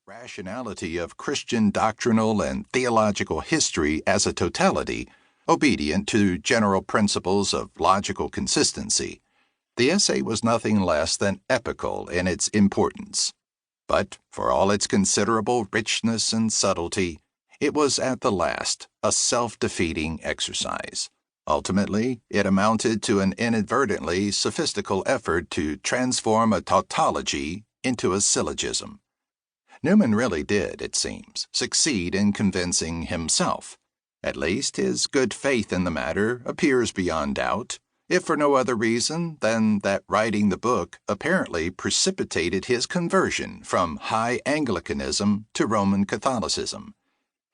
rationality of Christian doctrinal and theological history as a totality, obedient to general principles of logical consistency, the essay was nothing less than epical in its importance. But, for all its considerable richness and subtlety, it was at the last a self-defeating exercise. Ultimately, it amounted to an inadvertently sophistical effort to transform a tautology into a syllogism. Newman really did, it seems, succeed in convincing himself. At least his good faith in the matter appears beyond doubt, if for no other reason than that writing the book apparently precipitated his conversion from high Anglicanism to Roman Catholicism.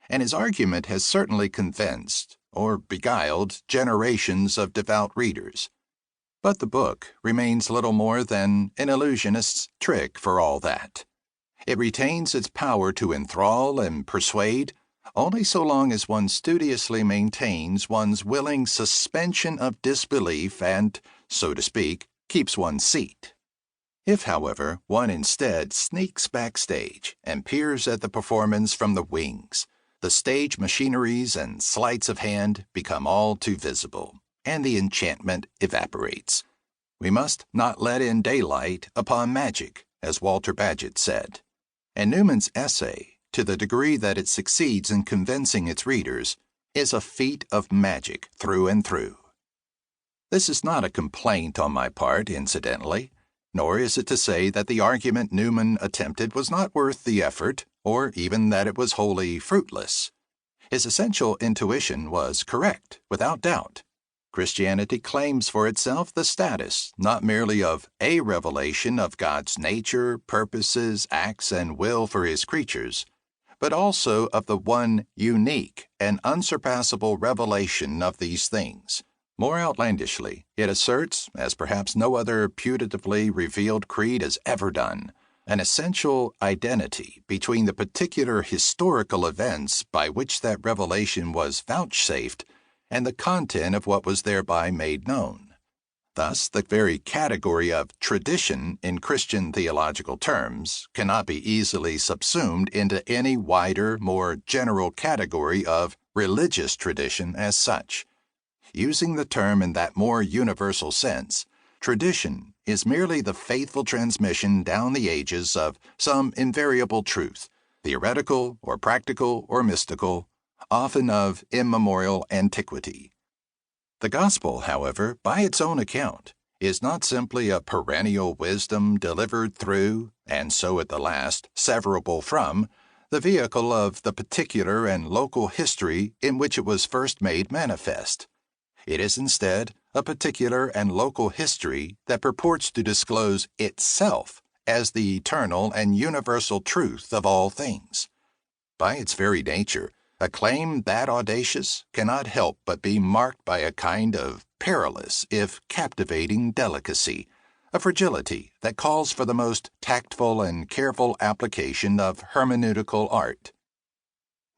And his argument has certainly convinced, or beguiled, generations of devout readers. But the book remains little more than an illusionist's trick for all that. It retains its power to enthrall and persuade only so long as one studiously maintains one's willing suspension of disbelief and, so to speak, keeps one's seat. If, however, one instead sneaks backstage and peers at the performance from the wings, the stage machineries and sleights of hand become all too visible, and the enchantment evaporates. We must not let in daylight upon magic, as Walter Bagehot said. And Newman's essay, to the degree that it succeeds in convincing its readers, is a feat of magic through and through. This is not a complaint on my part, incidentally, nor is it to say that the argument Newman attempted was not worth the effort, or even that it was wholly fruitless. His essential intuition was correct, without doubt. Christianity claims for itself the status not merely of a revelation of God's nature, purposes, acts, and will for his creatures, but also of the one unique and unsurpassable revelation of these things. More outlandishly, it asserts, as perhaps no other putatively revealed creed has ever done, an essential identity between the particular historical events by which that revelation was vouchsafed and the content of what was thereby made known. Thus, the very category of tradition in Christian theological terms cannot be easily subsumed into any wider, more general category of religious tradition as such. Using the term in that more universal sense, tradition is merely the faithful transmission down the ages of some invariable truth, theoretical or practical or mystical, often of immemorial antiquity. The gospel, however, by its own account, is not simply a perennial wisdom delivered through, and so at the last severable from, the vehicle of the particular and local history in which it was first made manifest. It is instead a particular and local history that purports to disclose itself as the eternal and universal truth of all things. By its very nature, a claim that audacious cannot help but be marked by a kind of perilous, if captivating delicacy, a fragility that calls for the most tactful and careful application of hermeneutical art.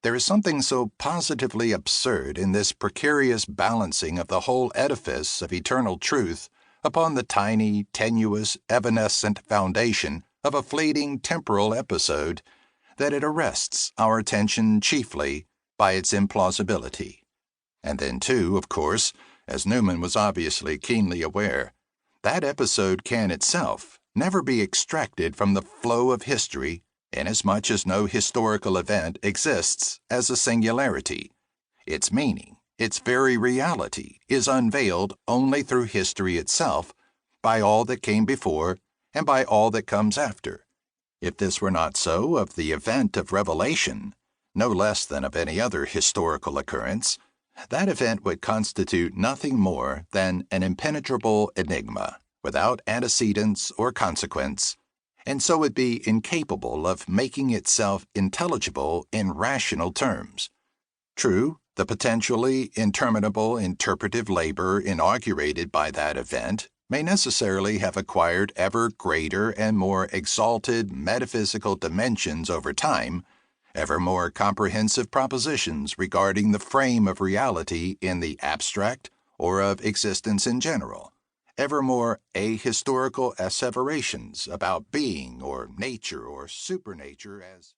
There is something so positively absurd in this precarious balancing of the whole edifice of eternal truth upon the tiny, tenuous, evanescent foundation of a fleeting temporal episode, that it arrests our attention chiefly by its implausibility. And then, too, of course, as Newman was obviously keenly aware, that episode can itself never be extracted from the flow of history, inasmuch as no historical event exists as a singularity. Its meaning, its very reality, is unveiled only through history itself, by all that came before and by all that comes after. If this were not so of the event of revelation, no less than of any other historical occurrence, that event would constitute nothing more than an impenetrable enigma, without antecedents or consequence, and so would be incapable of making itself intelligible in rational terms. True, the potentially interminable interpretive labor inaugurated by that event may necessarily have acquired ever greater and more exalted metaphysical dimensions over time, ever more comprehensive propositions regarding the frame of reality in the abstract or of existence in general, ever more ahistorical asseverations about being or nature or supernature as